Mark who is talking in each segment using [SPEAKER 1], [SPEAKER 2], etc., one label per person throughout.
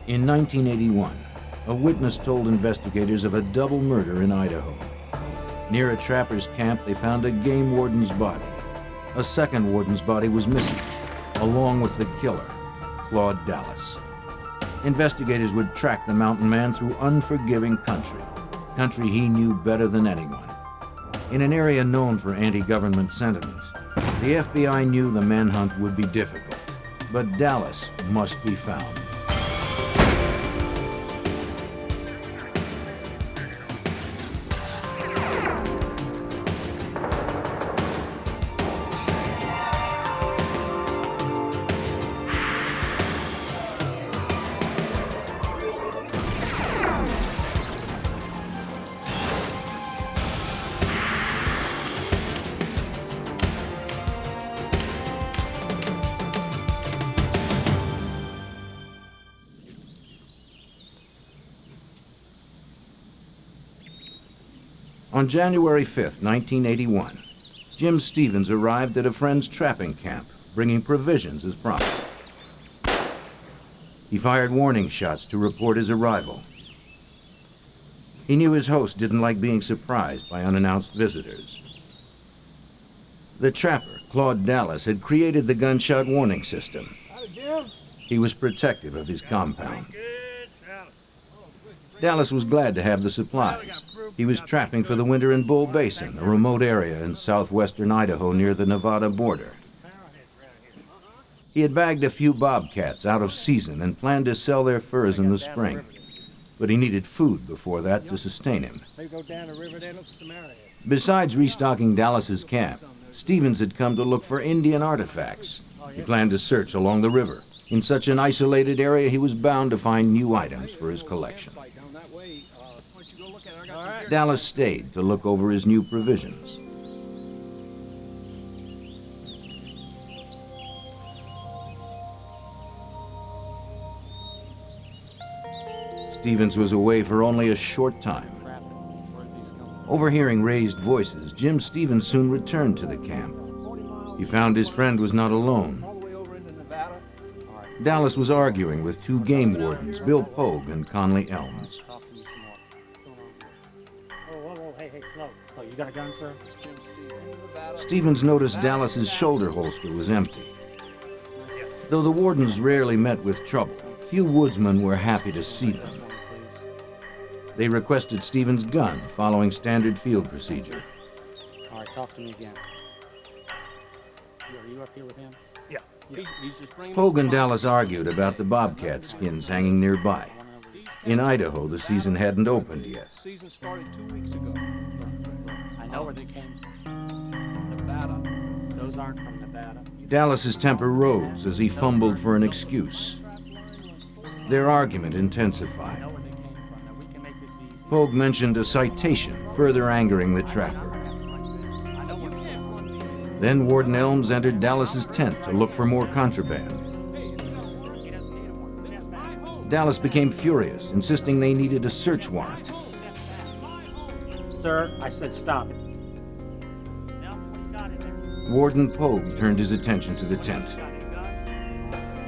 [SPEAKER 1] In 1981, a witness told investigators of a double murder in Idaho. Near a trapper's camp, they found a game warden's body. A second warden's body was missing, along with the killer, Claude Dallas. Investigators would track the mountain man through unforgiving country he knew better than anyone. In an area known for anti-government sentiments, the FBI knew the manhunt would be difficult, but Dallas must be found. On January 5th, 1981, Jim Stevens arrived at a friend's trapping camp, bringing provisions as promised. He fired warning shots to report his arrival. He knew his host didn't like being surprised by unannounced visitors. The trapper, Claude Dallas, had created the gunshot warning system. He was protective of his compound. Dallas was glad to have the supplies. He was trapping for the winter in Bull Basin, a remote area in southwestern Idaho near the Nevada border. He had bagged a few bobcats out of season and planned to sell their furs in the spring. But he needed food before that to sustain him. Besides restocking Dallas's camp, Stevens had come to look for Indian artifacts. He planned to search along the river. In such an isolated area, he was bound to find new items for his collection. Dallas stayed to look over his new provisions. Stevens was away for only a short time. Overhearing raised voices, Jim Stevens soon returned to the camp. He found his friend was not alone. Dallas was arguing with two game wardens, Bill Pogue and Conley Elms.
[SPEAKER 2] You got a gun, sir?
[SPEAKER 1] Stevens noticed Dallas's shoulder holster was empty. Though the wardens rarely met with trouble, few woodsmen were happy to see them. They requested Stevens' gun, following standard field procedure.
[SPEAKER 2] All right, talk to me again. Are you up here with him?
[SPEAKER 3] Yeah. He's just bringing
[SPEAKER 1] Pogue and Dallas argued about the bobcat skins hanging nearby. In Idaho, the season hadn't opened yet.
[SPEAKER 3] Season started 2 weeks ago.
[SPEAKER 2] I know where they came from. Nevada. Those aren't from Nevada.
[SPEAKER 1] Dallas's temper rose as he fumbled for an excuse. Their argument intensified.
[SPEAKER 2] I know where they came from. Now we can make this easy.
[SPEAKER 1] Pogue mentioned a citation, further angering the trapper.
[SPEAKER 2] I know where they came from.
[SPEAKER 1] Then Warden Elms entered Dallas's tent to look for more contraband. Dallas became furious, insisting they needed a search warrant.
[SPEAKER 2] Sir, I said stop it.
[SPEAKER 1] Warden Pogue turned his attention to the tent.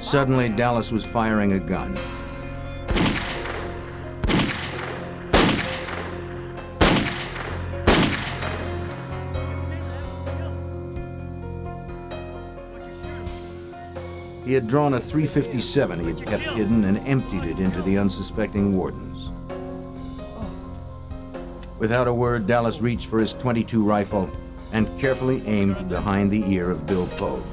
[SPEAKER 1] Suddenly, Dallas was firing a gun. He had drawn a .357 he had kept hidden and emptied it into the unsuspecting wardens. Without a word, Dallas reached for his .22 rifle and carefully aimed behind the ear of Bill Pogue.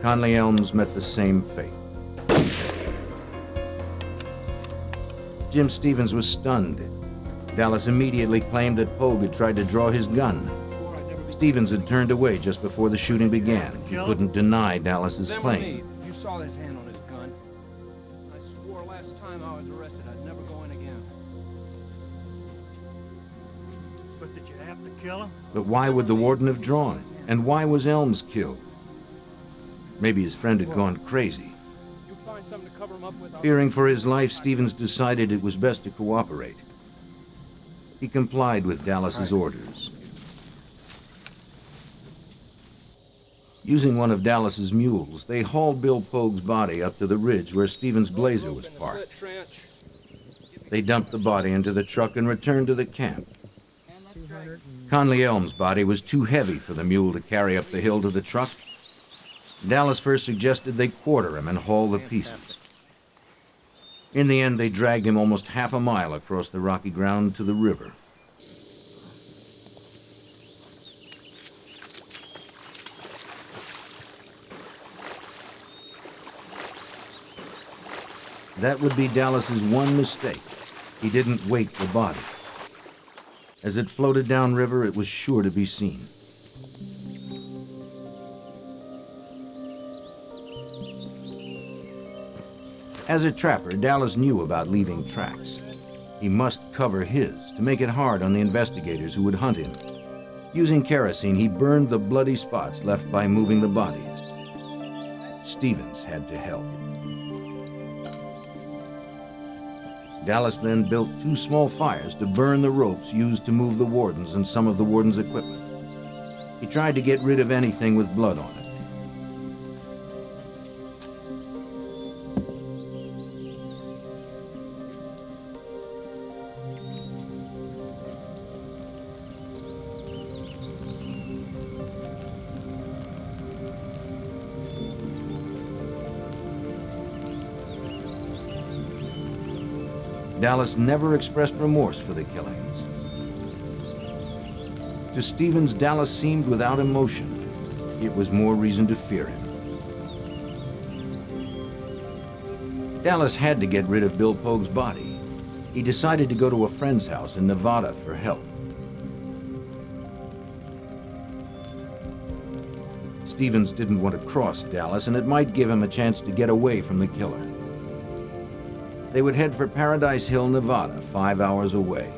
[SPEAKER 1] Conley Elms met the same fate. Jim Stevens was stunned. Dallas immediately claimed that Pogue had tried to draw his gun. Stevens had turned away just before the shooting began. He couldn't deny Dallas's claim.
[SPEAKER 3] You saw his hand on his gun. I swore last time I was arrested I'd never go in again.
[SPEAKER 4] But did you have to kill him?
[SPEAKER 1] But why would the warden have drawn? And why was Elms killed? Maybe his friend had gone crazy.
[SPEAKER 3] You find something to cover him up with.
[SPEAKER 1] Fearing for his life, Stevens decided it was best to cooperate. He complied with Dallas's orders. Using one of Dallas's mules, they hauled Bill Pogue's body up to the ridge where Stevens' Blazer was parked. They dumped the body into the truck and returned to the camp. Conley Elm's body was too heavy for the mule to carry up the hill to the truck. Dallas first suggested they quarter him and haul the pieces. In the end, they dragged him almost half a mile across the rocky ground to the river. That would be Dallas's one mistake. He didn't weight the body. As it floated downriver, it was sure to be seen. As a trapper, Dallas knew about leaving tracks. He must cover his to make it hard on the investigators who would hunt him. Using kerosene, he burned the bloody spots left by moving the bodies. Stevens had to help. Dallas then built 2 small fires to burn the ropes used to move the wardens and some of the wardens' equipment. He tried to get rid of anything with blood on it. Dallas never expressed remorse for the killings. To Stevens, Dallas seemed without emotion. It was more reason to fear him. Dallas had to get rid of Bill Pogue's body. He decided to go to a friend's house in Nevada for help. Stevens didn't want to cross Dallas, and it might give him a chance to get away from the killer. They would head for Paradise Hill, Nevada, 5 hours away.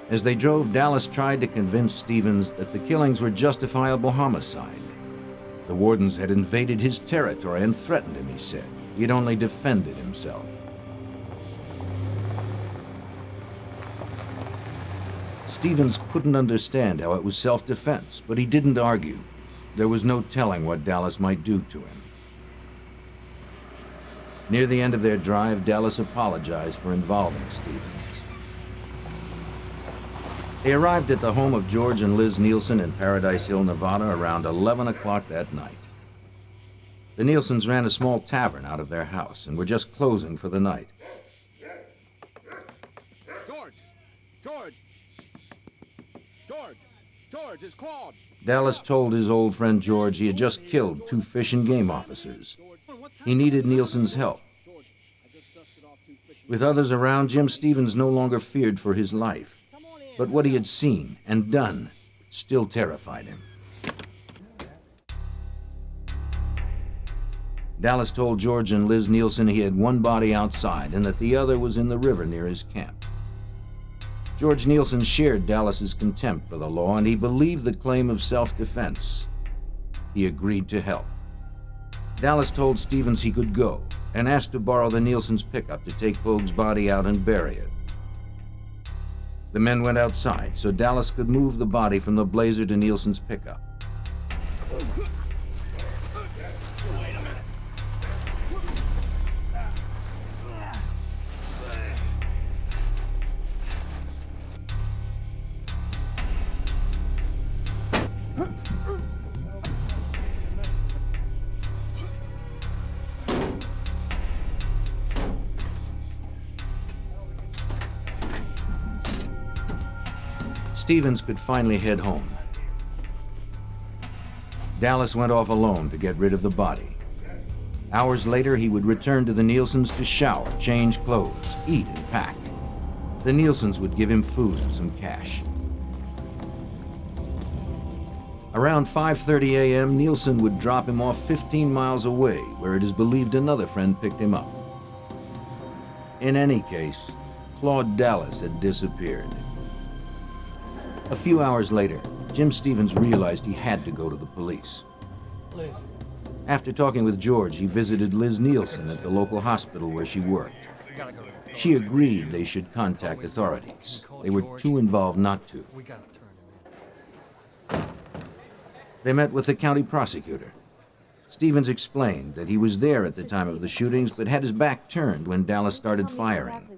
[SPEAKER 1] As they drove, Dallas tried to convince Stevens that the killings were justifiable homicide. The wardens had invaded his territory and threatened him, he said. He had only defended himself. Stevens couldn't understand how it was self-defense, but he didn't argue. There was no telling what Dallas might do to him. Near the end of their drive, Dallas apologized for involving Stevens. They arrived at the home of George and Liz Nielsen in Paradise Hill, Nevada, around 11 o'clock that night. The Nielsens ran a small tavern out of their house and were just closing for the night.
[SPEAKER 3] George, it's Claude.
[SPEAKER 1] Dallas told his old friend George he had just killed 2 fish and game officers. He needed Nielsen's help. With others around, Jim Stevens no longer feared for his life. But what he had seen and done still terrified him. Dallas told George and Liz Nielsen he had one body outside and that the other was in the river near his camp. George Nielsen shared Dallas's contempt for the law, and he believed the claim of self-defense. He agreed to help. Dallas told Stevens he could go and asked to borrow the Nielsen's pickup to take Pogue's body out and bury it. The men went outside so Dallas could move the body from the Blazer to Nielsen's pickup. Stevens could finally head home. Dallas went off alone to get rid of the body. Hours later, he would return to the Nielsens to shower, change clothes, eat, and pack. The Nielsens would give him food and some cash. Around 5:30 a.m., Nielsen would drop him off 15 miles away, where it is believed another friend picked him up. In any case, Claude Dallas had disappeared. A few hours later, Jim Stevens realized he had to go to the police. After talking with George, he visited Liz Nielsen at the local hospital where she worked. She agreed they should contact authorities. They were too involved not to.
[SPEAKER 3] We gotta turn him in.
[SPEAKER 1] They met with the county prosecutor. Stevens explained that he was there at the time of the shootings, but had his back turned when Dallas started firing.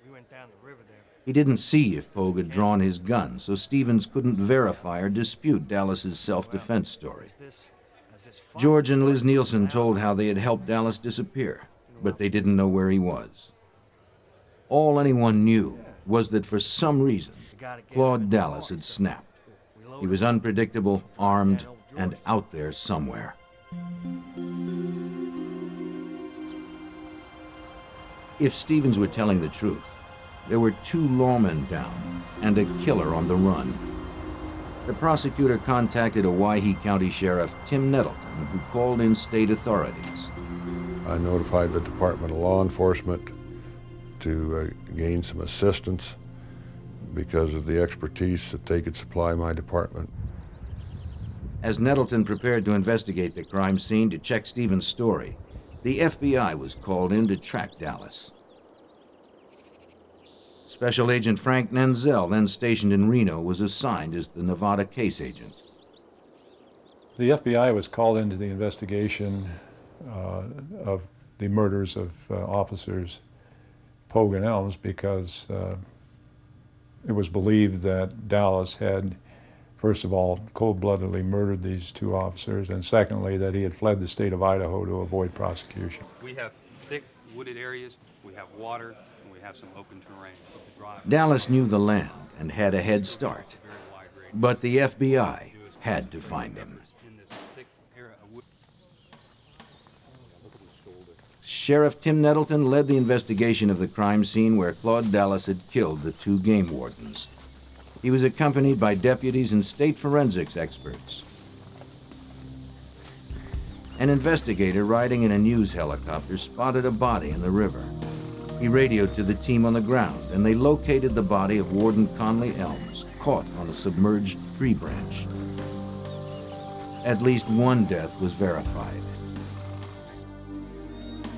[SPEAKER 4] We went down the river there.
[SPEAKER 1] He didn't see if Pogue had drawn his gun, so Stevens couldn't verify or dispute Dallas's self-defense story. George and Liz Nielsen told how they had helped Dallas disappear, but they didn't know where he was. All anyone knew was that for some reason, Claude Dallas had snapped. He was unpredictable, armed, and out there somewhere. If Stevens were telling the truth, there were 2 lawmen down and a killer on the run. The prosecutor contacted Owyhee County Sheriff Tim Nettleton, who called in state authorities.
[SPEAKER 5] I notified the Department of Law Enforcement to gain some assistance because of the expertise that they could supply my department.
[SPEAKER 1] As Nettleton prepared to investigate the crime scene to check Stevens' story, the FBI was called in to track Dallas. Special Agent Frank Nenzel, then stationed in Reno, was assigned as the Nevada case agent.
[SPEAKER 6] The FBI was called into the investigation of the murders of officers Pogue and Elms because it was believed that Dallas had, first of all, cold-bloodedly murdered these 2 officers, and secondly, that he had fled the state of Idaho to avoid prosecution.
[SPEAKER 7] We have thick wooded areas, we have water, and we have some open terrain.
[SPEAKER 1] Dallas knew the land and had a head start, but the FBI had to find him. Sheriff Tim Nettleton led the investigation of the crime scene where Claude Dallas had killed the 2 game wardens. He was accompanied by deputies and state forensics experts. An investigator riding in a news helicopter spotted a body in the river. He radioed to the team on the ground, and they located the body of Warden Conley Elms, caught on a submerged tree branch. At least 1 death was verified.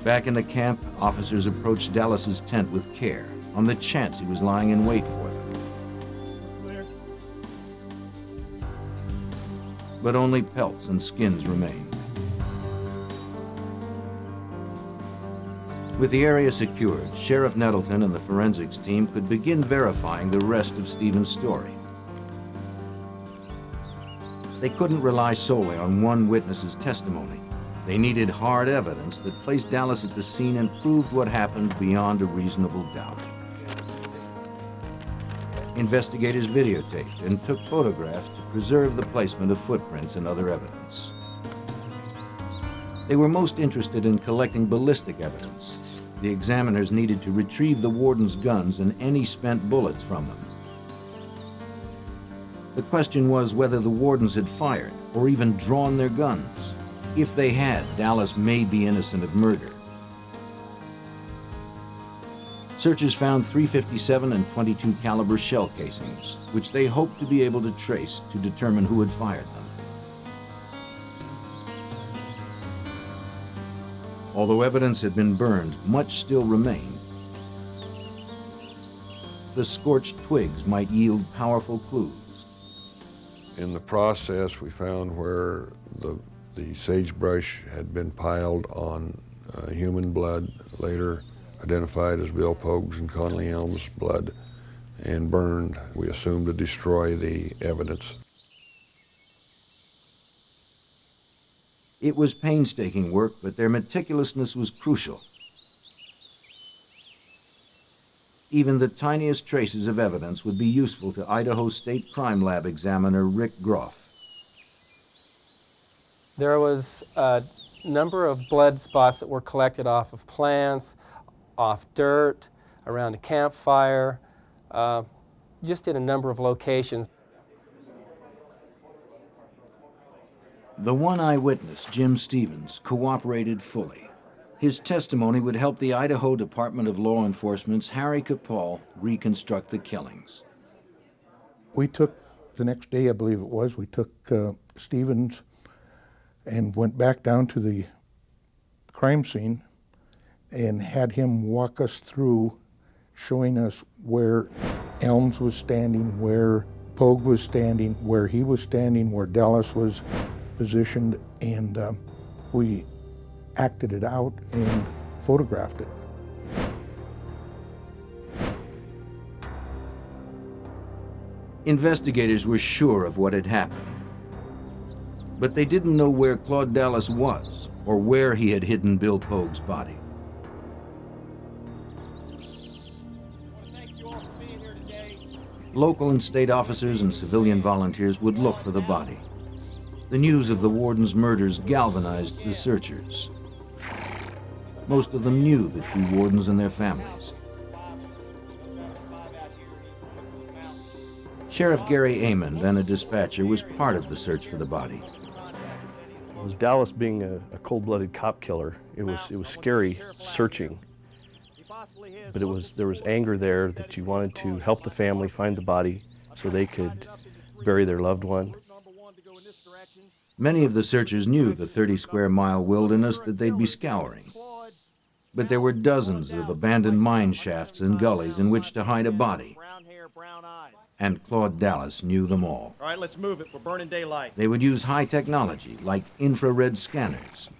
[SPEAKER 1] Back in the camp, officers approached Dallas's tent with care, on the chance he was lying in wait for them. But only pelts and skins remained. With the area secured, Sheriff Nettleton and the forensics team could begin verifying the rest of Stevens' story. They couldn't rely solely on one witness's testimony. They needed hard evidence that placed Dallas at the scene and proved what happened beyond a reasonable doubt. Investigators videotaped and took photographs to preserve the placement of footprints and other evidence. They were most interested in collecting ballistic evidence. The examiners needed to retrieve the warden's guns and any spent bullets from them. The question was whether the wardens had fired or even drawn their guns. If they had, Dallas may be innocent of murder. Searchers found .357 and .22 caliber shell casings, which they hoped to be able to trace to determine who had fired them. Although evidence had been burned, much still remained. The scorched twigs might yield powerful clues.
[SPEAKER 5] In the process, we found where the sagebrush had been piled on human blood, later identified as Bill Pogue's and Conley Elms' blood, and burned. We assumed to destroy the evidence.
[SPEAKER 1] It was painstaking work, but their meticulousness was crucial. Even the tiniest traces of evidence would be useful to Idaho State Crime Lab examiner Rick Groff.
[SPEAKER 8] There was a number of blood spots that were collected off of plants, off dirt, around a campfire, just in a number of locations.
[SPEAKER 1] The one eyewitness, Jim Stevens, cooperated fully. His testimony would help the Idaho Department of Law Enforcement's Harry Capall reconstruct the killings.
[SPEAKER 9] We took, the next day I believe it was, we took Stevens and went back down to the crime scene and had him walk us through, showing us where Elms was standing, where Pogue was standing, where he was standing, where Dallas was positioned, and we acted it out and photographed it.
[SPEAKER 1] Investigators were sure of what had happened, but they didn't know where Claude Dallas was or where he had hidden Bill Pogue's body. Local and state officers and civilian volunteers would look for the body. The news of the warden's murders galvanized the searchers. Most of them knew the two wardens and their families. Sheriff Gary Amon, then a dispatcher, was part of the search for the body.
[SPEAKER 10] It was Dallas being a cold-blooded cop killer. It was scary searching, but there was anger there that you wanted to help the family find the body so they could bury their loved one.
[SPEAKER 1] Many of the searchers knew the 30-square-mile wilderness that they'd be scouring, but there were dozens of abandoned mine shafts and gullies in which to hide a body. And Claude Dallas knew them all.
[SPEAKER 11] All right, let's move it. We're burning daylight.
[SPEAKER 1] They would use high technology, like infrared scanners.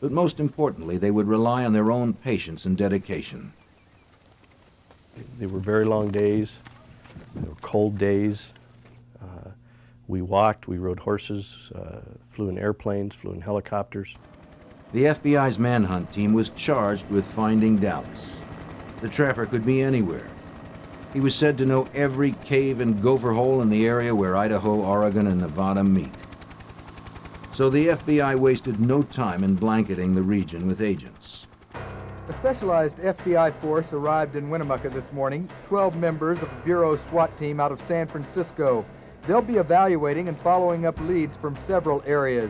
[SPEAKER 1] But most importantly, they would rely on their own patience and dedication.
[SPEAKER 10] They were very long days. They were cold days. We walked, we rode horses, flew in airplanes, flew in helicopters.
[SPEAKER 1] The FBI's manhunt team was charged with finding Dallas. The trapper could be anywhere. He was said to know every cave and gopher hole in the area where Idaho, Oregon, and Nevada meet. So the FBI wasted no time in blanketing the region with agents.
[SPEAKER 12] A specialized FBI force arrived in Winnemucca this morning, 12 members of the Bureau SWAT team out of San Francisco. They'll be evaluating and following up leads from several areas.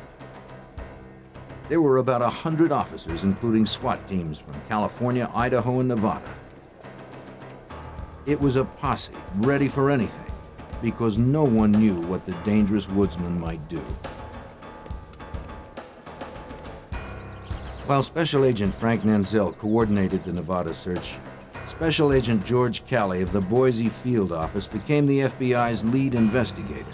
[SPEAKER 1] There were about 100 officers, including SWAT teams from California, Idaho, and Nevada. It was a posse, ready for anything, because no one knew what the dangerous woodsman might do. While Special Agent Frank Nanzel coordinated the Nevada search, Special Agent George Calley of the Boise Field Office became the FBI's lead investigator.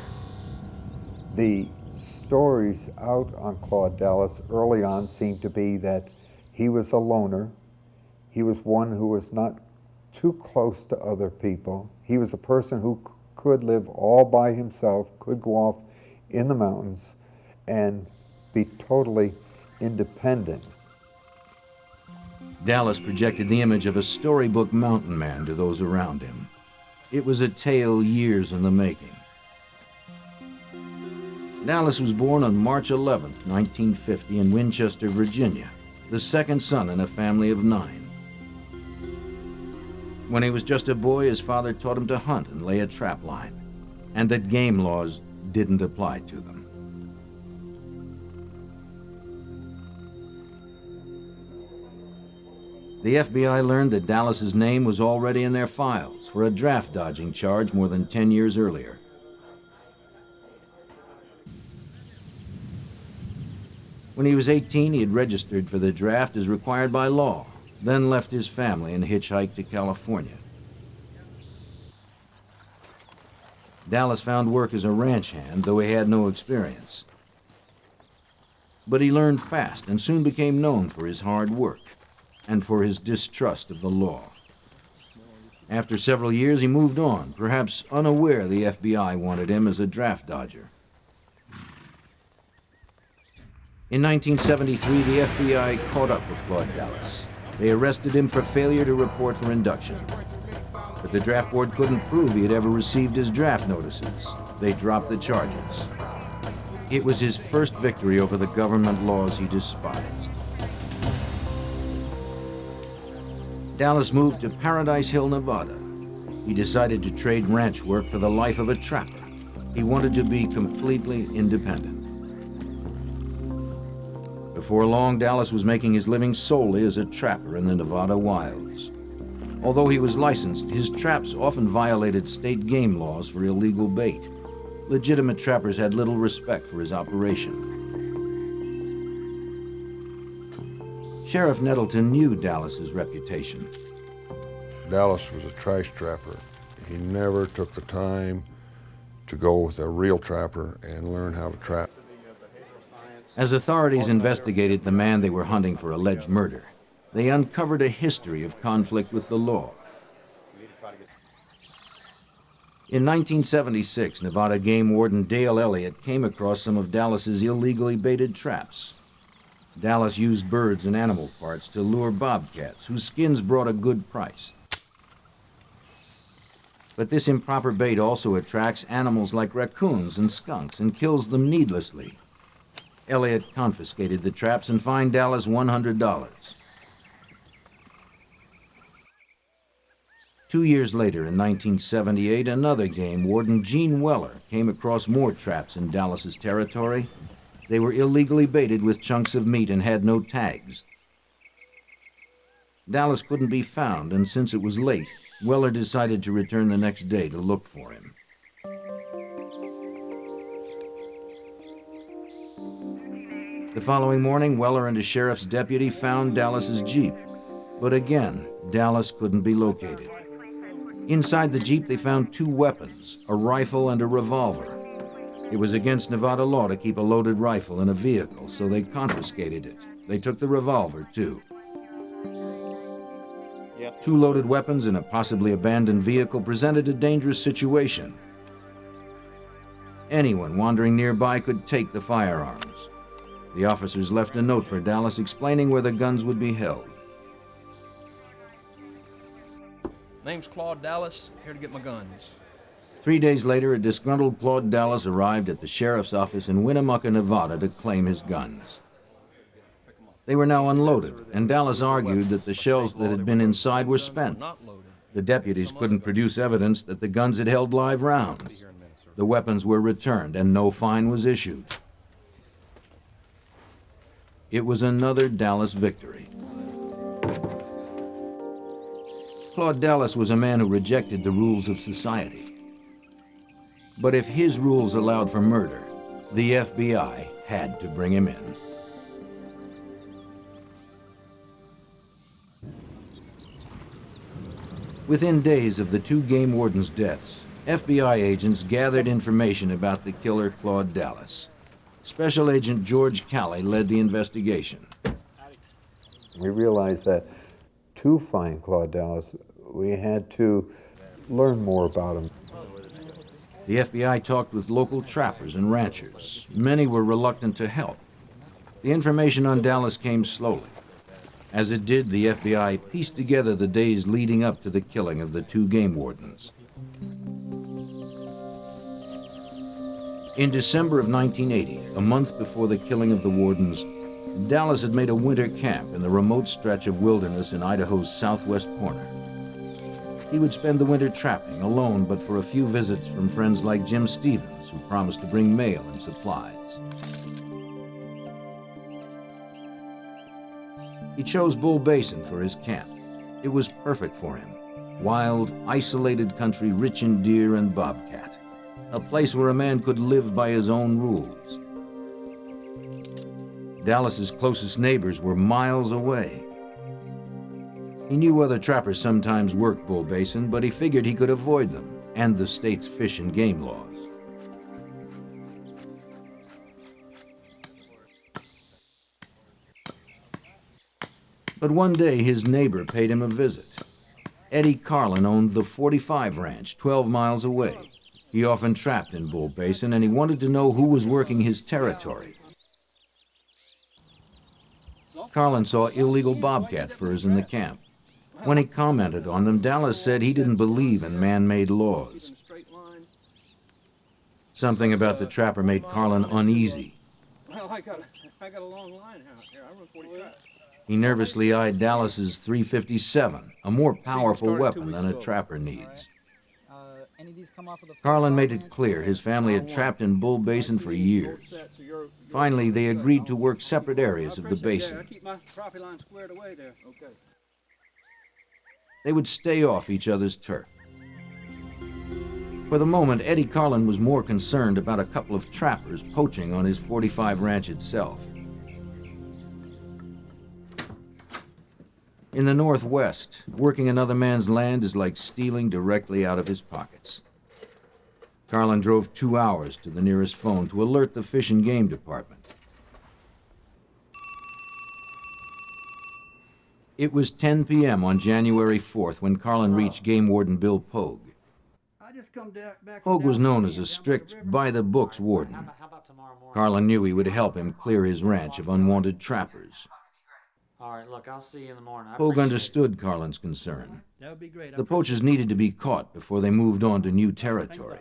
[SPEAKER 13] The stories out on Claude Dallas early on seemed to be that he was a loner. He was one who was not too close to other people. He was a person who could live all by himself, could go off in the mountains and be totally independent.
[SPEAKER 1] Dallas projected the image of a storybook mountain man to those around him. It was a tale years in the making. Dallas was born on March 11, 1950, in Winchester, Virginia, the second son in a family of 9. When he was just a boy, his father taught him to hunt and lay a trap line, and that game laws didn't apply to them. The FBI learned that Dallas's name was already in their files for a draft dodging charge more than 10 years earlier. When he was 18, he had registered for the draft as required by law, then left his family and hitchhiked to California. Dallas found work as a ranch hand, though he had no experience. But he learned fast and soon became known for his hard work and for his distrust of the law. After several years, he moved on, perhaps unaware the FBI wanted him as a draft dodger. In 1973, the FBI caught up with Claude Dallas. They arrested him for failure to report for induction. But the draft board couldn't prove he had ever received his draft notices. They dropped the charges. It was his first victory over the government laws he despised. Dallas moved to Paradise Hill, Nevada. He decided to trade ranch work for the life of a trapper. He wanted to be completely independent. Before long, Dallas was making his living solely as a trapper in the Nevada wilds. Although he was licensed, his traps often violated state game laws for illegal bait. Legitimate trappers had little respect for his operation. Sheriff Nettleton knew Dallas's reputation.
[SPEAKER 5] Dallas was a trash trapper. He never took the time to go with a real trapper and learn how to trap.
[SPEAKER 1] As authorities investigated the man they were hunting for alleged murder, they uncovered a history of conflict with the law. In 1976, Nevada game warden Dale Elliott came across some of Dallas's illegally baited traps. Dallas used birds and animal parts to lure bobcats, whose skins brought a good price. But this improper bait also attracts animals like raccoons and skunks and kills them needlessly. Elliott confiscated the traps and fined Dallas $100. 2 years later, in 1978, another game warden, Gene Weller, came across more traps in Dallas's territory. They were illegally baited with chunks of meat and had no tags. Dallas couldn't be found, and since it was late, Weller decided to return the next day to look for him. The following morning, Weller and a sheriff's deputy found Dallas's Jeep. But again, Dallas couldn't be located. Inside the Jeep, they found two weapons, a rifle and a revolver. It was against Nevada law to keep a loaded rifle in a vehicle, so they confiscated it. They took the revolver, too. Two loaded weapons in a possibly abandoned vehicle presented a dangerous situation. Anyone wandering nearby could take the firearms. The officers left a note for Dallas explaining where the guns would be held.
[SPEAKER 3] Name's Claude Dallas, here to get my guns.
[SPEAKER 1] 3 days later, a disgruntled Claude Dallas arrived at the sheriff's office in Winnemucca, Nevada to claim his guns. They were now unloaded, and Dallas argued that the shells that had been inside were spent. The deputies couldn't produce evidence that the guns had held live rounds. The weapons were returned, and no fine was issued. It was another Dallas victory. Claude Dallas was a man who rejected the rules of society. But if his rules allowed for murder, the FBI had to bring him in. Within days of the two game wardens' deaths, FBI agents gathered information about the killer Claude Dallas. Special Agent George Calley led the investigation.
[SPEAKER 13] We realized that to find Claude Dallas, we had to learn more about him.
[SPEAKER 1] The FBI talked with local trappers and ranchers. Many were reluctant to help. The information on Dallas came slowly. As it did, the FBI pieced together the days leading up to the killing of the two game wardens. In December of 1980, a month before the killing of the wardens, Dallas had made a winter camp in the remote stretch of wilderness in Idaho's southwest corner. He would spend the winter trapping alone, but for a few visits from friends like Jim Stevens, who promised to bring mail and supplies. He chose Bull Basin for his camp. It was perfect for him. Wild, isolated country rich in deer and bobcat. A place where a man could live by his own rules. Dallas's closest neighbors were miles away. He knew other trappers sometimes worked Bull Basin, but he figured he could avoid them and the state's fish and game laws. But one day, his neighbor paid him a visit. Eddie Carlin owned the 45 Ranch, 12 miles away. He often trapped in Bull Basin, and he wanted to know who was working his territory. Carlin saw illegal bobcat furs in the camp. When he commented on them, Dallas said he didn't believe in man-made laws. Something about the trapper made Carlin uneasy.
[SPEAKER 3] Well, I got a long line out here. I run 40 traps.
[SPEAKER 1] He nervously eyed Dallas's .357, a more powerful weapon than a trapper needs. Carlin made it clear his family had trapped in Bull Basin for years. Finally, they agreed to work separate areas of the basin. They would stay off each other's turf. For the moment, Eddie Carlin was more concerned about a couple of trappers poaching on his 45 Ranch itself. In the Northwest, working another man's land is like stealing directly out of his pockets. Carlin drove 2 hours to the nearest phone to alert the Fish and Game Department. It was 10 p.m. on January 4th when Carlin reached Game Warden Bill Pogue. Pogue was known as a strict, by-the-books warden. Carlin knew he would help him clear his ranch of unwanted trappers.
[SPEAKER 2] All right, look, I'll see you in the morning.
[SPEAKER 1] Pogue understood Carlin's concern.
[SPEAKER 3] That would be great.
[SPEAKER 1] The poachers needed to be caught before they moved on to new territory.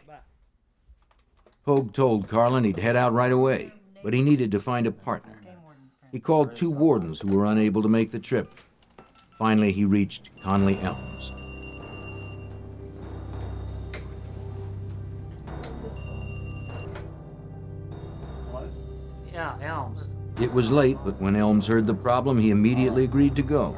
[SPEAKER 1] Pogue told Carlin he'd head out right away, but he needed to find a partner. He called 2 wardens who were unable to make the trip. Finally, he reached Conley Elms.
[SPEAKER 2] Yeah, Elms.
[SPEAKER 1] It was late, but when Elms heard the problem, he immediately agreed to go.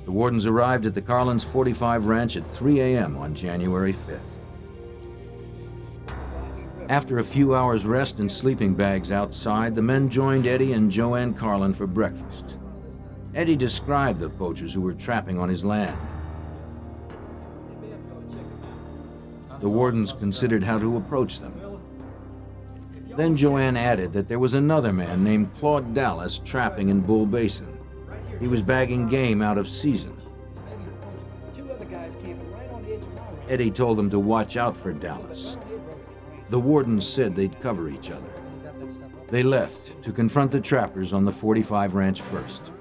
[SPEAKER 1] The wardens arrived at the Carlins 45 ranch at 3 a.m. on January 5th. After a few hours' rest and sleeping bags outside, the men joined Eddie and Joanne Carlin for breakfast. Eddie described the poachers who were trapping on his land. The wardens considered how to approach them. Then Joanne added that there was another man named Claude Dallas trapping in Bull Basin. He was bagging game out of season. Eddie told them to watch out for Dallas. The wardens said they'd cover each other. They left to confront the trappers on the 45 ranch first.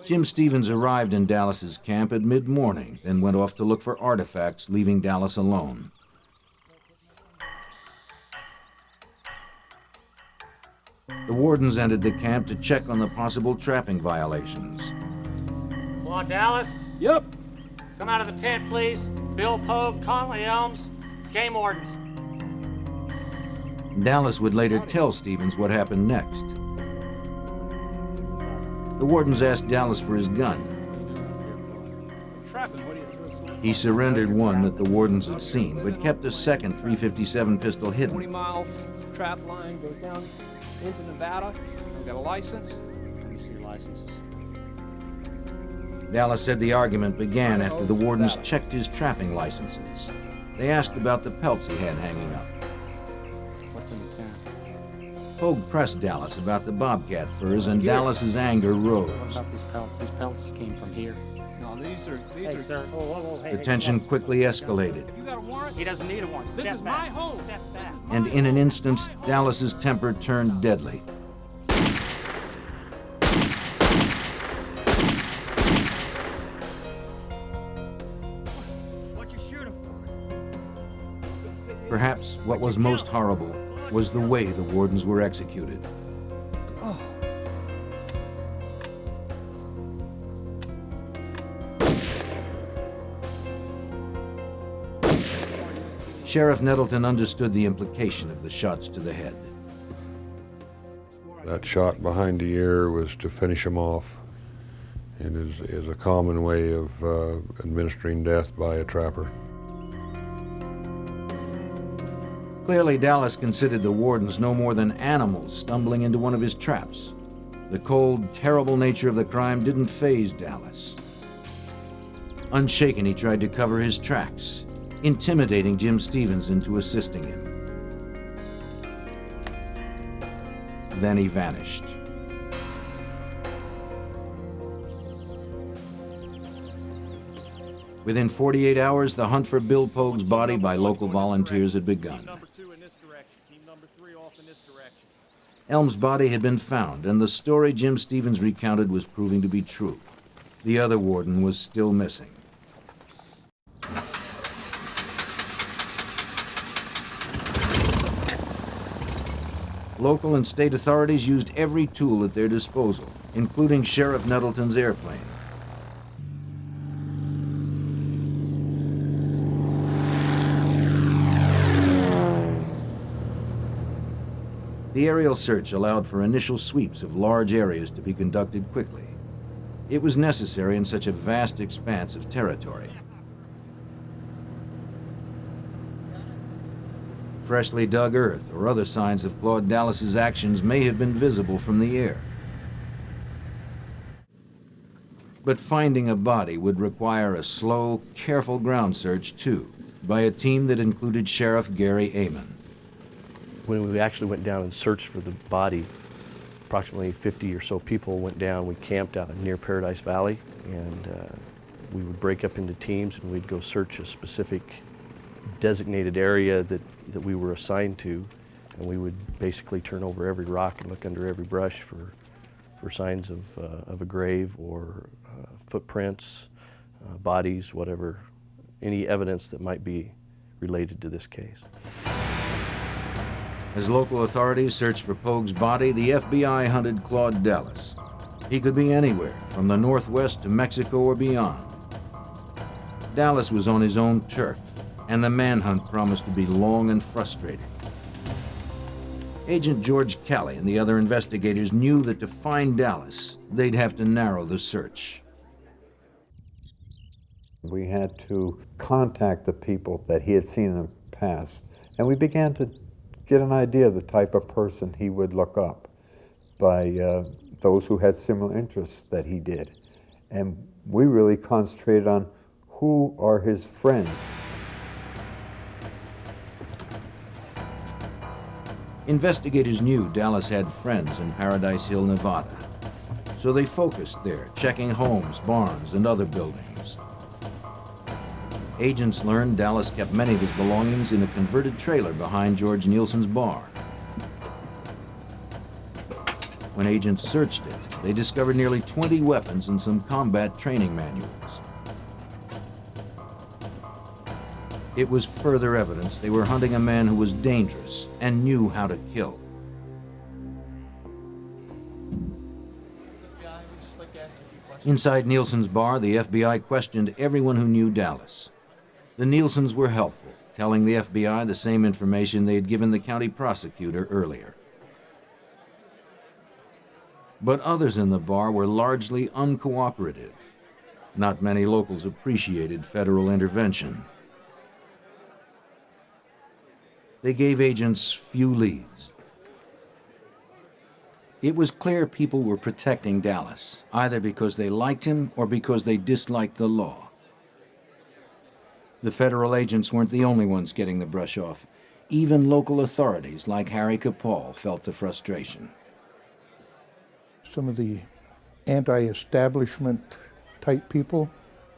[SPEAKER 1] Jim Stevens arrived in Dallas's camp at mid-morning, then went off to look for artifacts, leaving Dallas alone. The wardens entered the camp to check on the possible trapping violations.
[SPEAKER 2] Claude Dallas?
[SPEAKER 3] Yep.
[SPEAKER 2] Come out of the tent, please. Bill Pogue, Conley Elms, Game Wardens.
[SPEAKER 1] Dallas would later tell Stevens what happened next. The wardens asked Dallas for his gun. He surrendered one that the wardens had seen, but kept a second .357 pistol hidden.
[SPEAKER 3] 20-mile trap line goes down into Nevada. I've got a license.
[SPEAKER 2] Let me see your licenses.
[SPEAKER 1] Dallas said the argument began after the wardens checked his trapping licenses. They asked about the pelts he had hanging up.
[SPEAKER 2] What's in the tent?
[SPEAKER 1] Pogue pressed Dallas about the bobcat furs, and Dallas's anger rose.
[SPEAKER 2] What about these pelts? These pelts came from here.
[SPEAKER 3] No, these are.
[SPEAKER 2] Hey, sir. Whoa, hey,
[SPEAKER 1] The tension quickly escalated,
[SPEAKER 3] You got a warrant?
[SPEAKER 2] He doesn't need a warrant.
[SPEAKER 3] This
[SPEAKER 2] Step
[SPEAKER 3] is
[SPEAKER 2] back.
[SPEAKER 3] my home.
[SPEAKER 2] Step back.
[SPEAKER 1] and in an instant, Dallas's temper turned deadly.
[SPEAKER 4] What you shooting for?
[SPEAKER 1] Perhaps what was most horrible was the way the wardens were executed. Sheriff Nettleton understood the implication of the shots to the head.
[SPEAKER 5] That shot behind the ear was to finish him off, and is a common way of administering death by a trapper.
[SPEAKER 1] Clearly, Dallas considered the wardens no more than animals stumbling into one of his traps. The cold, terrible nature of the crime didn't faze Dallas. Unshaken, he tried to cover his tracks, intimidating Jim Stevens into assisting him. Then he vanished. Within 48 hours, the hunt for Bill Pogue's body by local volunteers had begun. Elm's body had been found, and the story Jim Stevens recounted was proving to be true. The other warden was still missing. Local and state authorities used every tool at their disposal, including Sheriff Nettleton's airplane. The aerial search allowed for initial sweeps of large areas to be conducted quickly. It was necessary in such a vast expanse of territory. Freshly dug earth or other signs of Claude Dallas's actions may have been visible from the air. But finding a body would require a slow, careful ground search too, by a team that included Sheriff Gary Amon.
[SPEAKER 10] When we actually went down and searched for the body, approximately 50 or so people went down. We camped out near Paradise Valley, and we would break up into teams and we'd go search a specific designated area that we were assigned to, and we would basically turn over every rock and look under every brush for signs of a grave or footprints, bodies, whatever, any evidence that might be related to this case.
[SPEAKER 1] As local authorities searched for Pogue's body, the FBI hunted Claude Dallas. He could be anywhere, from the Northwest to Mexico or beyond. Dallas was on his own turf, and the manhunt promised to be long and frustrating. Agent George Kelly and the other investigators knew that to find Dallas, they'd have to narrow the search.
[SPEAKER 13] We had to contact the people that he had seen in the past, and we began to get an idea of the type of person he would look up by those who had similar interests that he did. And we really concentrated on who are his friends.
[SPEAKER 1] Investigators knew Dallas had friends in Paradise Hill, Nevada, so they focused there, checking homes, barns, and other buildings. Agents learned Dallas kept many of his belongings in a converted trailer behind George Nielsen's bar. When agents searched it, they discovered nearly 20 weapons and some combat training manuals. It was further evidence they were hunting a man who was dangerous and knew how to kill. Inside Nielsen's bar, the FBI questioned everyone who knew Dallas. The Nielsens were helpful, telling the FBI the same information they had given the county prosecutor earlier. But others in the bar were largely uncooperative. Not many locals appreciated federal intervention. They gave agents few leads. It was clear people were protecting Dallas, either because they liked him or because they disliked the law. The federal agents weren't the only ones getting the brush off. Even local authorities like Harry Capal felt the frustration.
[SPEAKER 9] Some of the anti-establishment type people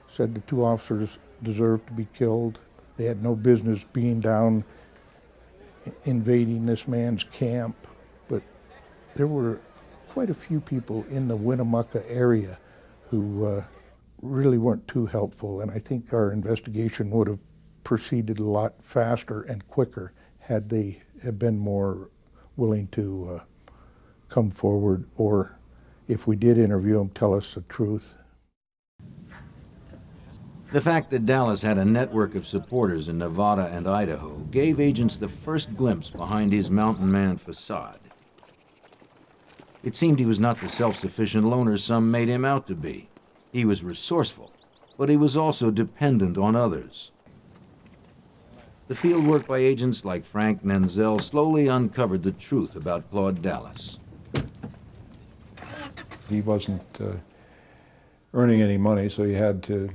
[SPEAKER 9] said the two officers deserved to be killed. They had no business being down invading this man's camp, but there were quite a few people in the Winnemucca area who really weren't too helpful, and I think our investigation would have proceeded a lot faster and quicker had they have been more willing to come forward, or if we did interview them, tell us the truth.
[SPEAKER 1] The fact that Dallas had a network of supporters in Nevada and Idaho gave agents the first glimpse behind his mountain man facade. It seemed he was not the self-sufficient loner some made him out to be. He was resourceful, but he was also dependent on others. The field work by agents like Frank Menzel slowly uncovered the truth about Claude Dallas.
[SPEAKER 6] He wasn't earning any money, so he had to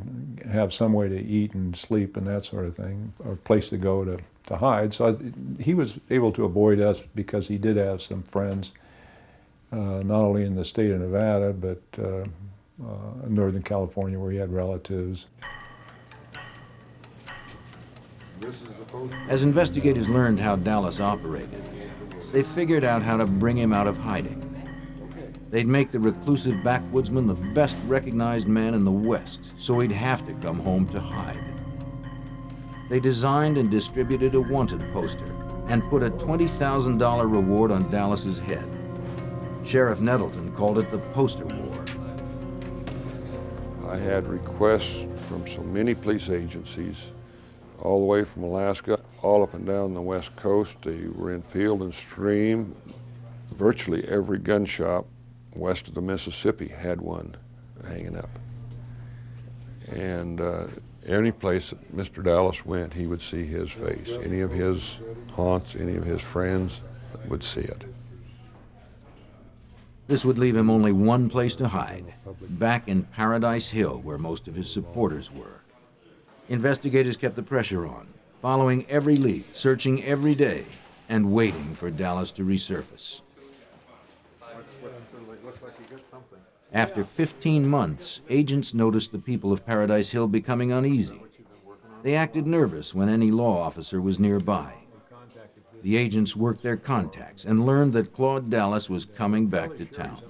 [SPEAKER 6] have some way to eat and sleep and that sort of thing, or a place to go to hide. So he was able to avoid us because he did have some friends, not only in the state of Nevada, but in Northern California where he had relatives.
[SPEAKER 1] As investigators learned how Dallas operated, they figured out how to bring him out of hiding. They'd make the reclusive backwoodsman the best recognized man in the West, so he'd have to come home to hide. They designed and distributed a wanted poster and put a $20,000 reward on Dallas's head. Sheriff Nettleton called it the poster war.
[SPEAKER 5] I had requests from so many police agencies, all the way from Alaska, all up and down the West Coast. They were in Field and Stream. Virtually every gun shop west of the Mississippi had one hanging up. And Any place that Mr. Dallas went, he would see his face. Any of his haunts, any of his friends would see it.
[SPEAKER 1] This would leave him only one place to hide, back in Paradise Hill, where most of his supporters were. Investigators kept the pressure on, following every lead, searching every day, and waiting for Dallas to resurface. After 15 months, agents noticed the people of Paradise Hill becoming uneasy. They acted nervous when any law officer was nearby. The agents worked their contacts and learned that Claude Dallas was coming back to town.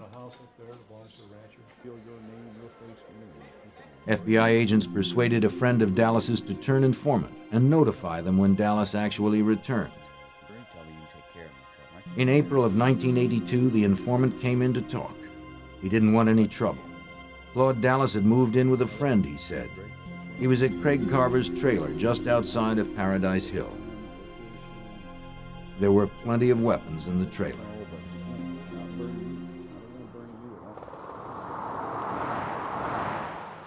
[SPEAKER 1] FBI agents persuaded a friend of Dallas's to turn informant and notify them when Dallas actually returned. In April of 1982, the informant came in to talk. He didn't want any trouble. Claude Dallas had moved in with a friend, he said. He was at Craig Carver's trailer just outside of Paradise Hill. There were plenty of weapons in the trailer.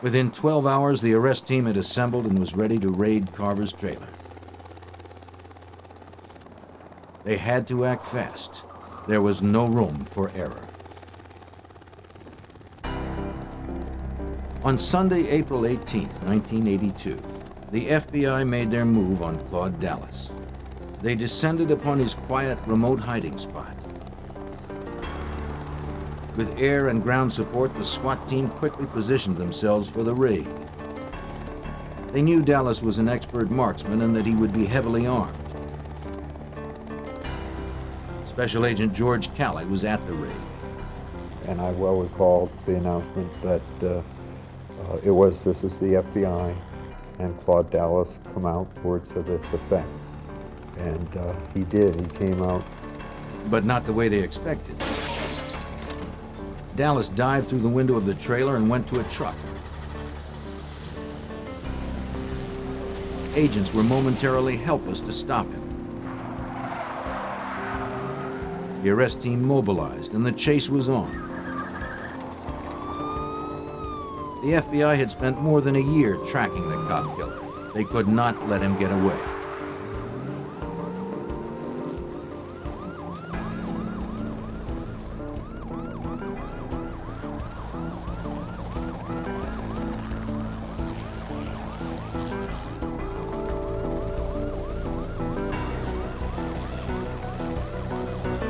[SPEAKER 1] Within 12 hours, the arrest team had assembled and was ready to raid Carver's trailer. They had to act fast. There was no room for error. On Sunday, April 18, 1982, the FBI made their move on Claude Dallas. They descended upon his quiet, remote hiding spot. With air and ground support, the SWAT team quickly positioned themselves for the raid. They knew Dallas was an expert marksman and that he would be heavily armed. Special Agent George Calley was at the raid.
[SPEAKER 13] And I well recall the announcement that this is the FBI, and Claude Dallas come out, words to this effect. And he did, he came out.
[SPEAKER 1] But not the way they expected. Dallas dived through the window of the trailer and went to a truck. Agents were momentarily helpless to stop him. The arrest team mobilized and the chase was on. The FBI had spent more than a year tracking the cop killer. They could not let him get away.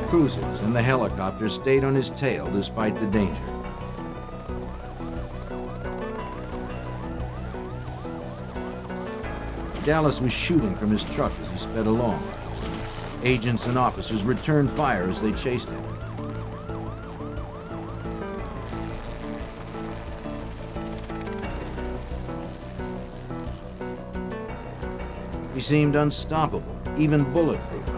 [SPEAKER 1] Cruisers and the helicopter stayed on his tail despite the danger. Dallas was shooting from his truck as he sped along. Agents and officers returned fire as they chased him. He seemed unstoppable, even bulletproof.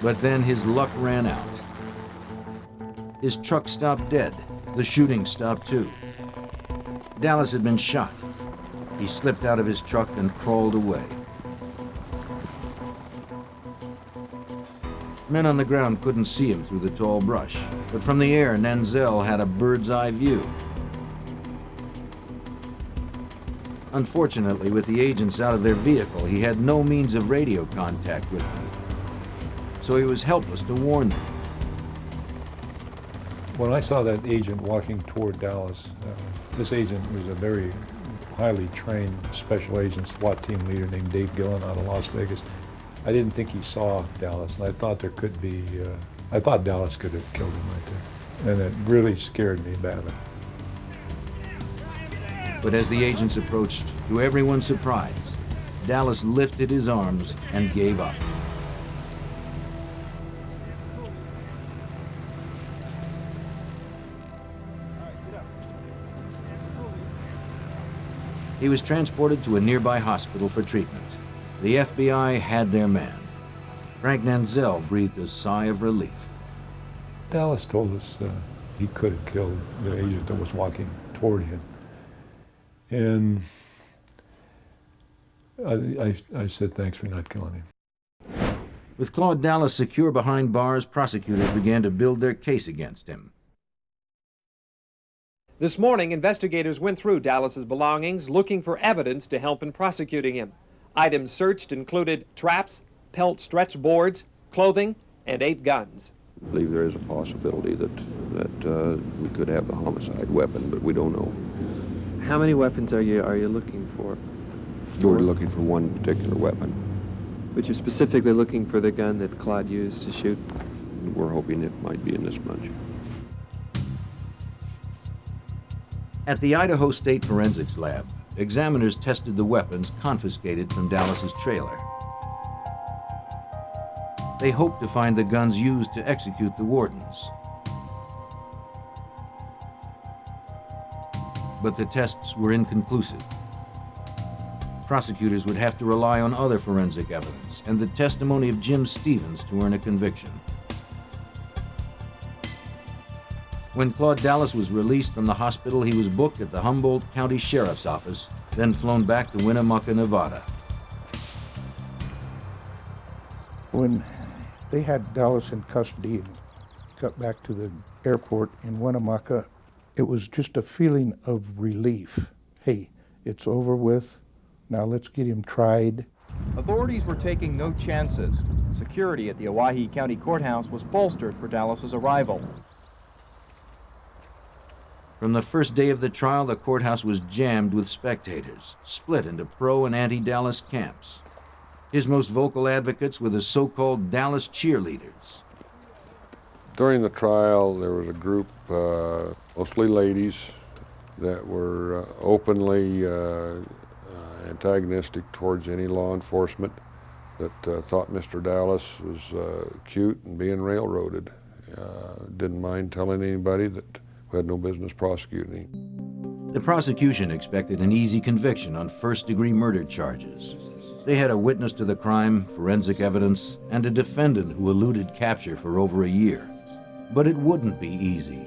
[SPEAKER 1] But then his luck ran out. His truck stopped dead. The shooting stopped too. Dallas had been shot. He slipped out of his truck and crawled away. Men on the ground couldn't see him through the tall brush, but from the air, Nenzel had a bird's eye view. Unfortunately, with the agents out of their vehicle, he had no means of radio contact with them. So he was helpless to warn them.
[SPEAKER 6] When I saw that agent walking toward Dallas, this agent was a very highly trained special agent SWAT team leader named Dave Gillen out of Las Vegas. I didn't think he saw Dallas, and I thought there could be, I thought Dallas could have killed him right there. And it really scared me badly.
[SPEAKER 1] But as the agents approached, to everyone's surprise, Dallas lifted his arms and gave up. He was transported to a nearby hospital for treatment. The FBI had their man. Frank Nenzel breathed a sigh of relief.
[SPEAKER 6] Dallas told us he could have killed the agent that was walking toward him. And I said, thanks for not killing him.
[SPEAKER 1] With Claude Dallas secure behind bars, prosecutors began to build their case against him.
[SPEAKER 14] This morning, investigators went through Dallas's belongings looking for evidence to help in prosecuting him. Items searched included traps, pelt stretch boards, clothing, and 8 guns.
[SPEAKER 5] I believe there is a possibility that we could have the homicide weapon, but we don't know.
[SPEAKER 10] How many weapons are you looking for?
[SPEAKER 5] We're looking for one particular weapon.
[SPEAKER 10] But you're specifically looking for the gun that Claude used to shoot?
[SPEAKER 5] We're hoping it might be in this bunch.
[SPEAKER 1] At the Idaho State Forensics Lab, examiners tested the weapons confiscated from Dallas's trailer. They hoped to find the guns used to execute the wardens. But the tests were inconclusive. Prosecutors would have to rely on other forensic evidence and the testimony of Jim Stevens to earn a conviction. When Claude Dallas was released from the hospital, he was booked at the Humboldt County Sheriff's Office, then flown back to Winnemucca, Nevada.
[SPEAKER 9] When they had Dallas in custody and got back to the airport in Winnemucca, it was just a feeling of relief. Hey, it's over with. Now let's get him tried.
[SPEAKER 11] Authorities were taking no chances. Security at the Owyhee County Courthouse was bolstered for Dallas's arrival.
[SPEAKER 1] From the first day of the trial, the courthouse was jammed with spectators, split into pro and anti-Dallas camps. His most vocal advocates were the so-called Dallas cheerleaders.
[SPEAKER 5] During the trial, there was a group, mostly ladies, that were openly antagonistic towards any law enforcement, that thought Mr. Dallas was cute and being railroaded. Didn't mind telling anybody that we had no business prosecuting him.
[SPEAKER 1] The prosecution expected an easy conviction on first-degree murder charges. They had a witness to the crime, forensic evidence, and a defendant who eluded capture for over a year. But it wouldn't be easy.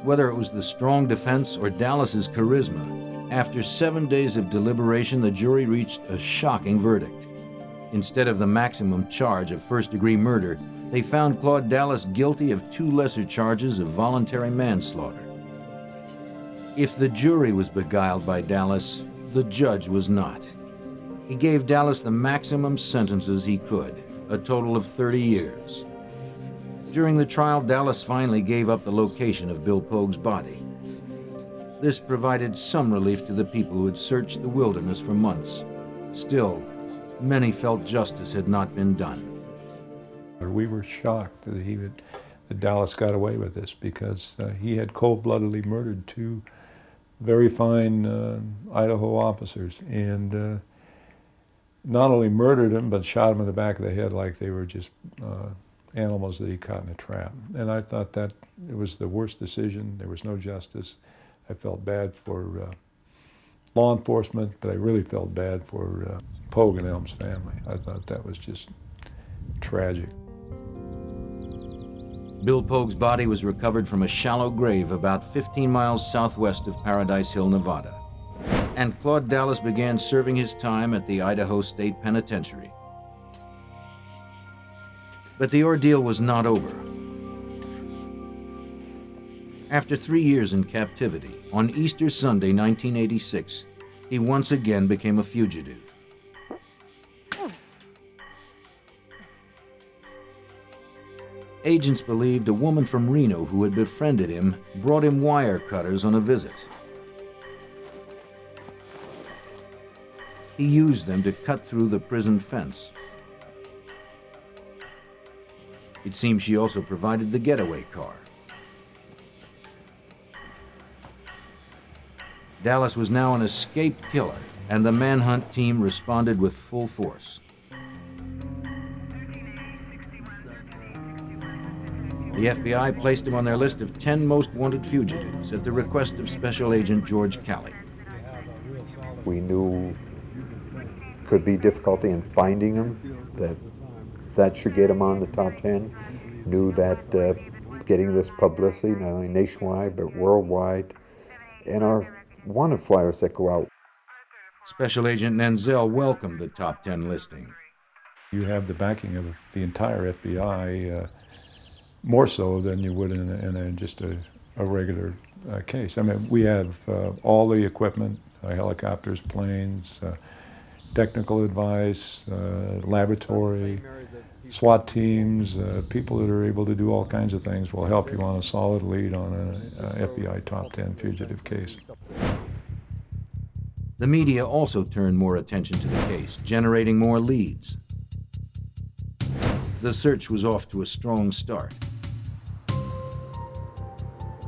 [SPEAKER 1] Whether it was the strong defense or Dallas's charisma, after 7 days of deliberation, the jury reached a shocking verdict. Instead of the maximum charge of first-degree murder, they found Claude Dallas guilty of 2 lesser charges of voluntary manslaughter. If the jury was beguiled by Dallas, the judge was not. He gave Dallas the maximum sentences he could, a total of 30 years. During the trial, Dallas finally gave up the location of Bill Pogue's body. This provided some relief to the people who had searched the wilderness for months. Still, many felt justice had not been done.
[SPEAKER 6] We were shocked that Dallas got away with this, because he had cold-bloodedly murdered 2 very fine Idaho officers, and not only murdered them, but shot them in the back of the head like they were just animals that he caught in a trap. And I thought that it was the worst decision. There was no justice. I felt bad for law enforcement, but I really felt bad for Pogue and Elm's family. I thought that was just tragic.
[SPEAKER 1] Bill Pogue's body was recovered from a shallow grave about 15 miles southwest of Paradise Hill, Nevada. And Claude Dallas began serving his time at the Idaho State Penitentiary. But the ordeal was not over. After 3 years in captivity, on Easter Sunday, 1986, he once again became a fugitive. Agents believed a woman from Reno who had befriended him brought him wire cutters on a visit. He used them to cut through the prison fence. It seems she also provided the getaway car. Dallas was now an escaped killer, and the manhunt team responded with full force. The FBI placed him on their list of 10 most wanted fugitives at the request of Special Agent George Calley.
[SPEAKER 13] We knew could be difficulty in finding him, that should get him on the top 10. Knew that getting this publicity, not only nationwide, but worldwide, and our wanted flyers that go out.
[SPEAKER 1] Special Agent Nenzel welcomed the top 10 listing.
[SPEAKER 6] You have the backing of the entire FBI, more so than you would in just a regular case. I mean, we have all the equipment, helicopters, planes, technical advice, laboratory, SWAT teams, people that are able to do all kinds of things will help you on a solid lead on an FBI top 10 fugitive case.
[SPEAKER 1] The media also turned more attention to the case, generating more leads. The search was off to a strong start.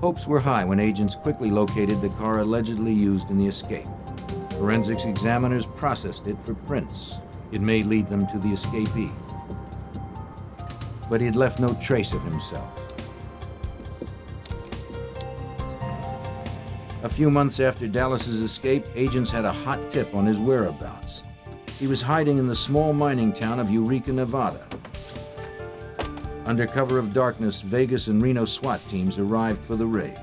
[SPEAKER 1] Hopes were high when agents quickly located the car allegedly used in the escape. Forensics examiners processed it for prints. It may lead them to the escapee. But he had left no trace of himself. A few months after Dallas's escape, agents had a hot tip on his whereabouts. He was hiding in the small mining town of Eureka, Nevada. Under cover of darkness, Vegas and Reno SWAT teams arrived for the raid.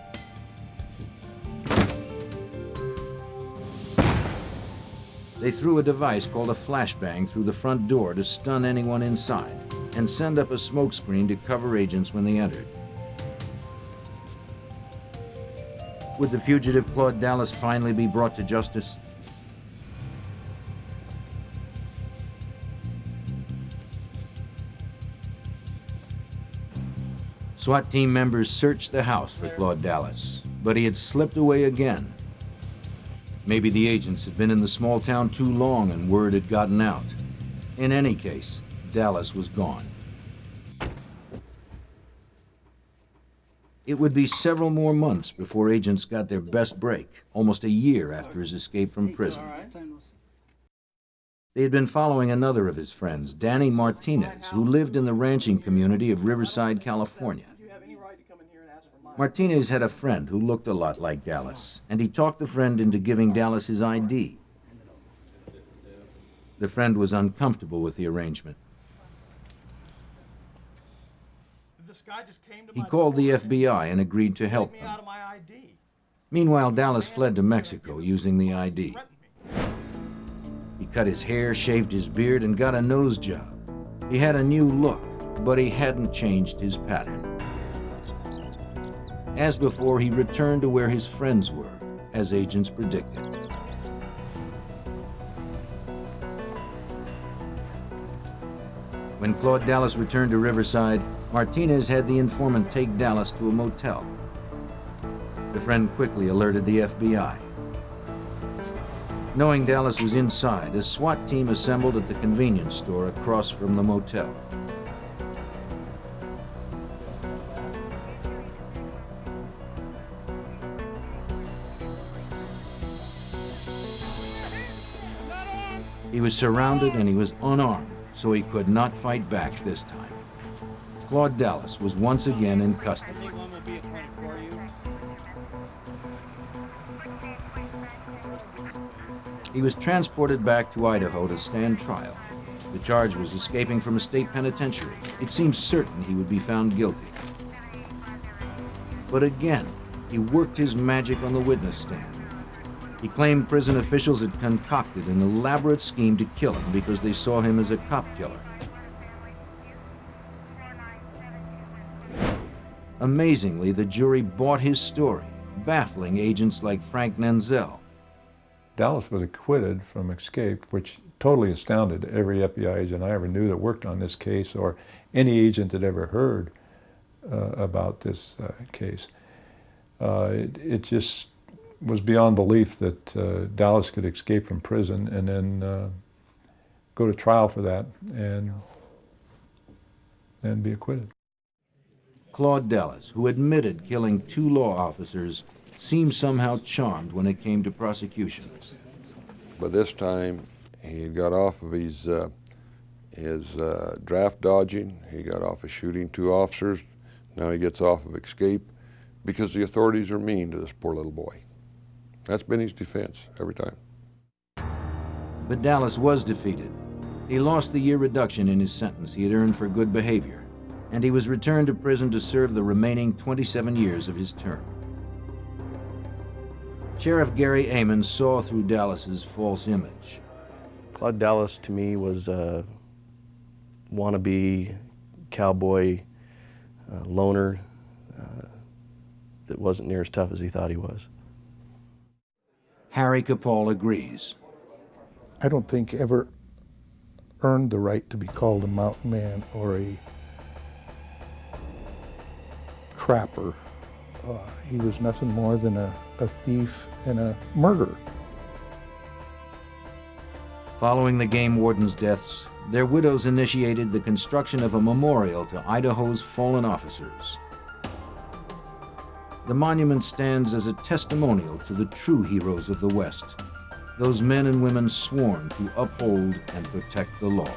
[SPEAKER 1] They threw a device called a flashbang through the front door to stun anyone inside and send up a smoke screen to cover agents when they entered. Would the fugitive Claude Dallas finally be brought to justice? SWAT team members searched the house for Claude Dallas, but he had slipped away again. Maybe the agents had been in the small town too long and word had gotten out. In any case, Dallas was gone. It would be several more months before agents got their best break, almost a year after his escape from prison. They had been following another of his friends, Danny Martinez, who lived in the ranching community of Riverside, California. Martinez had a friend who looked a lot like Dallas, and he talked the friend into giving Dallas his ID. The friend was uncomfortable with the arrangement. He called the FBI and agreed to help them. Meanwhile, Dallas fled to Mexico using the ID. He cut his hair, shaved his beard, and got a nose job. He had a new look, but he hadn't changed his pattern. As before, he returned to where his friends were, as agents predicted. When Claude Dallas returned to Riverside, Martinez had the informant take Dallas to a motel. The friend quickly alerted the FBI. Knowing Dallas was inside, a SWAT team assembled at the convenience store across from the motel. He was surrounded and he was unarmed, so he could not fight back this time. Claude Dallas was once again in custody. He was transported back to Idaho to stand trial. The charge was escaping from a state penitentiary. It seemed certain he would be found guilty. But again, he worked his magic on the witness stand. He claimed prison officials had concocted an elaborate scheme to kill him because they saw him as a cop killer. Amazingly, the jury bought his story, baffling agents like Frank Nenzel.
[SPEAKER 6] Dallas was acquitted from escape, which totally astounded every FBI agent I ever knew that worked on this case, or any agent that ever heard about this case. It just was beyond belief that Dallas could escape from prison and then go to trial for that and be acquitted.
[SPEAKER 1] Claude Dallas, who admitted killing 2 law officers, seemed somehow charmed when it came to prosecution.
[SPEAKER 5] By this time, he had got off of his draft dodging. He got off of shooting 2 officers. Now he gets off of escape because the authorities are mean to this poor little boy. That's been his defense every time.
[SPEAKER 1] But Dallas was defeated. He lost the year reduction in his sentence he had earned for good behavior, and he was returned to prison to serve the remaining 27 years of his term. Sheriff Gary Amon saw through Dallas's false image.
[SPEAKER 10] Claude Dallas, to me, was wannabe cowboy loner that wasn't near as tough as he thought he was.
[SPEAKER 1] Harry Capall agrees.
[SPEAKER 9] I don't think ever earned the right to be called a mountain man or a trapper. He was nothing more than a thief and a murderer.
[SPEAKER 1] Following the game wardens' deaths, their widows initiated the construction of a memorial to Idaho's fallen officers. The monument stands as a testimonial to the true heroes of the West, those men and women sworn to uphold and protect the law.